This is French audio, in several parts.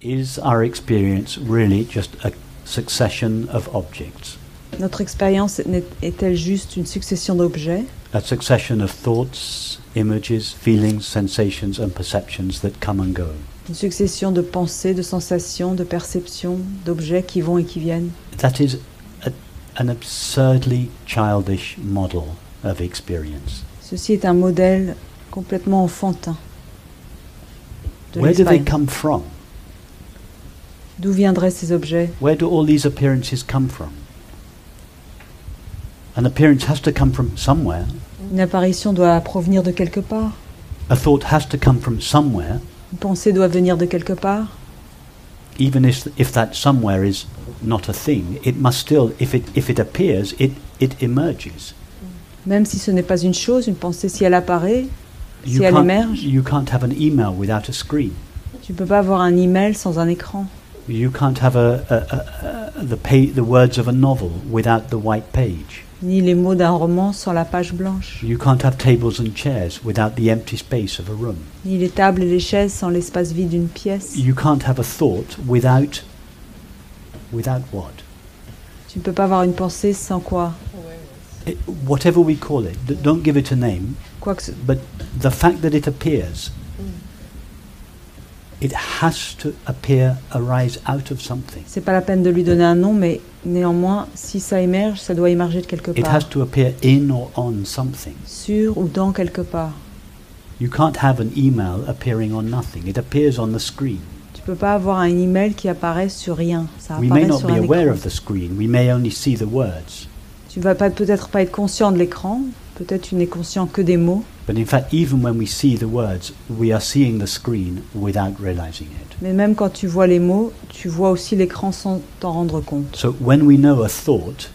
Is our experience really just a succession of objects? Notre expérience est-elle juste une succession d'objets, A succession of thoughts, images, feelings, sensations and perceptions that come and go? une succession de pensées, de sensations, de perceptions, d'objets qui vont et qui viennent? That is an absurdly childish model of experience. Ceci est un modèle complètement enfantin de Where do they l'expérience. come from? D'où viendraient ces objets? Where do all these appearances come from? An appearance has to come from somewhere. Une apparition doit provenir de quelque part. A thought has to come from somewhere, Une pensée doit venir de quelque part. even if that somewhere is not a thing. It must still, if it appears, it emerges. Même si ce n'est pas une chose, une pensée, si elle apparaît, si You elle can't, émerge, you can't have an email without a screen. tu ne peux pas avoir un email sans un écran. You can't have the words of a novel without the white page. Ni les mots d'un roman sans la page blanche. You can't have tables and chairs without the empty space of a room. Ni les tables et les chaises sans l'espace vide d'une pièce. You can't have a thought without what? Tu ne peux pas avoir une pensée sans quoi? Whatever we call it, don't give it a name, Quoi que ce... but the fact that it appears, it has to arise out of something. C'est pas la peine de lui donner un nom, mais néanmoins, si ça émerge, ça doit émerger de quelque It part. has to appear in or on something. Sur ou dans quelque part. You can't have an email appearing on nothing. It appears on the screen. Tu peux pas avoir un email qui apparaît sur rien. Ça We may apparaît not sur be un aware écran. of the screen. We may only see the words. Tu vas peut-être pas être conscient de l'écran. Peut-être tu n'es conscient que des mots. But in fact, even when we see the words, we are seeing the screen without realizing it. Mais même quand tu vois les mots, tu vois aussi l'écran sans t'en rendre compte. So when we know a thought,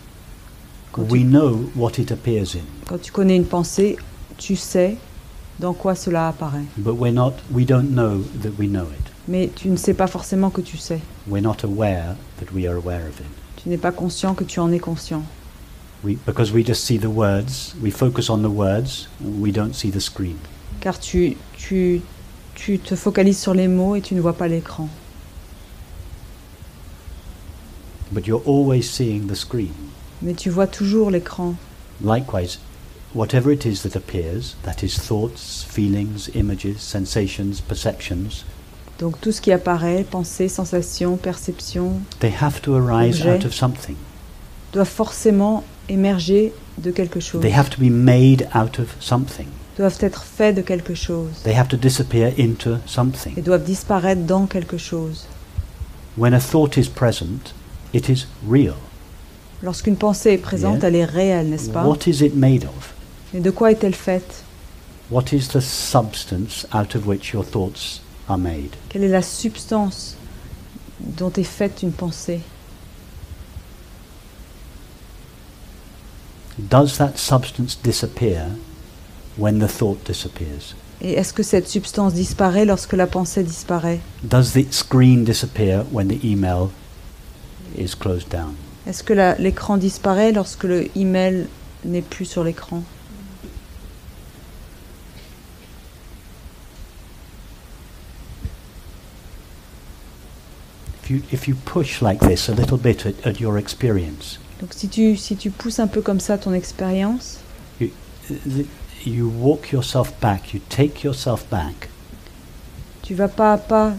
Quand we tu, know what it appears in. quand tu connais une pensée, tu sais dans quoi cela apparaît. But we don't know that we know it. Mais tu ne sais pas forcément que tu sais. We're not aware that we are aware of it. Tu n'es pas conscient que tu en es conscient. Because we just see the words, we focus on the words, we don't see the screen. Car tu te focalises sur les mots et tu ne vois pas l'écran. But you're always seeing the screen. Mais tu vois toujours l'écran. Likewise, whatever it is that appears, that is thoughts, feelings, images, sensations, perceptions, Donc tout ce qui apparaît, pensée, sensation, perception, they have to arise Objet. out of something. doivent forcément émerger de quelque chose. They have to be made out of something. Doivent être faits de quelque chose. They have to disappear into something. Et doivent disparaître dans quelque chose. When a thought is present, it is real. Lorsqu'une pensée est présente, Yeah. elle est réelle, n'est-ce pas? What is it made of? Mais de quoi est-elle faite? What is the substance out of which your thoughts are made? Quelle est la substance dont est faite une pensée? Does that substance disappear when the thought disappears? Et est-ce que cette substance disparaît lorsque la pensée disparaît? Does the screen disappear when the email is closed down? Est-ce que l'écran disparaît lorsque le email n'est plus sur l'écran? If you push like this a little bit at your experience, Donc si tu pousses un peu comme ça ton expérience, you walk yourself back, you take yourself back, tu vas pas à pas,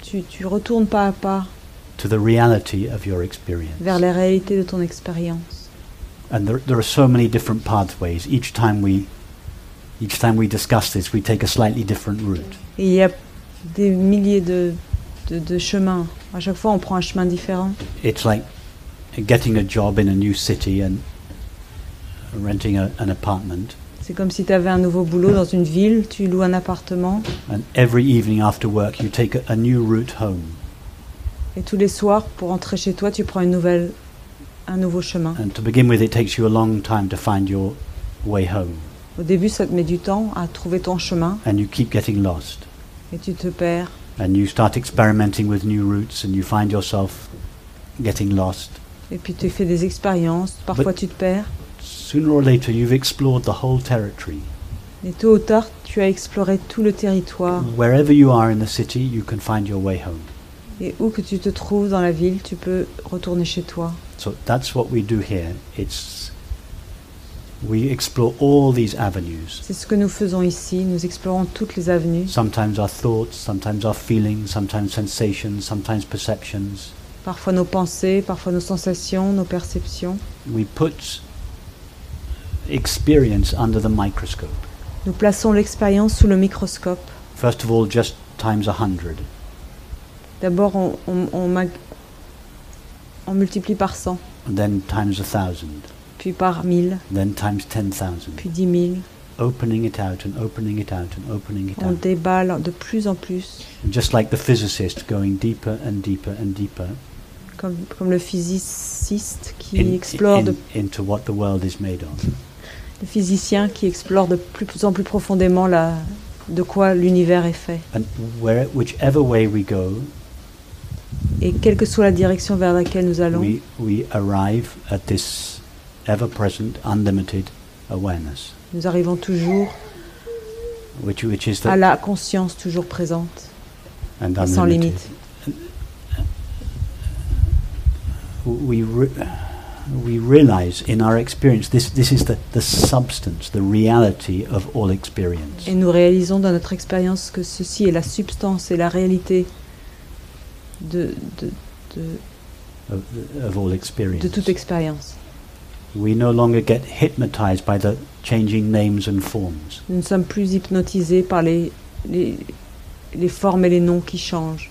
tu retournes pas à pas to the reality of your experience. vers la réalité de ton expérience. And there are so many different pathways. Each time we discuss this, we take a slightly different route. Et il y a des milliers de chemins. À chaque fois, on prend un chemin différent. It's like getting a job in a new city and renting an apartment. C'est comme si tu avais un nouveau boulot dans une ville, tu loues un appartement, And every evening after work, you take a new route home. et tous les soirs, pour rentrer chez toi, tu prends un nouveau chemin. And to begin with, it takes you a long time to find your way home. Au début, ça te met du temps à trouver ton chemin, And you keep getting lost. et tu te perds. And you start experimenting with new routes and you find yourself getting lost. Et puis tu fais des expériences, parfois tu te perds. Sooner or later, you've explored the whole territory. Et tôt ou tard, tu as exploré tout le territoire. Wherever you are in the city, you can find your way home. Et où que tu te trouves dans la ville, tu peux retourner chez toi. So that's what we do here. We explore all these avenues. C'est ce que nous faisons ici. Nous explorons toutes les avenues. Sometimes our thoughts, sometimes our feelings, sometimes sensations, sometimes perceptions. Parfois nos pensées, parfois nos sensations, nos perceptions. We put experience under the microscope. Nous plaçons l'expérience sous le microscope. First of all, just times 100. D'abord, on multiplie par 100, And then times 1,000. puis par 1000, Then times 10,000. puis 10 000. Opening it out and opening it out and opening it On out. déballe de plus en plus, And just like the physicist going deeper and deeper and deeper comme le physiciste qui explore, into what the world is made of. le physicien qui explore de plus en plus profondément de quoi l'univers est fait. And whichever way we go, Et quelle que soit la direction vers laquelle nous allons, we arrive at this ever-present, unlimited awareness, nous arrivons toujours which is à the la conscience toujours présente, and et sans unlimited. limite. We realize in our experience this is the substance, the reality of all experience. Et nous réalisons dans notre expérience que ceci est la substance et la réalité Of all experience. de toute expérience. We no longer get hypnotized by the changing names and forms. Nous ne sommes plus hypnotisés par les formes et les noms qui changent.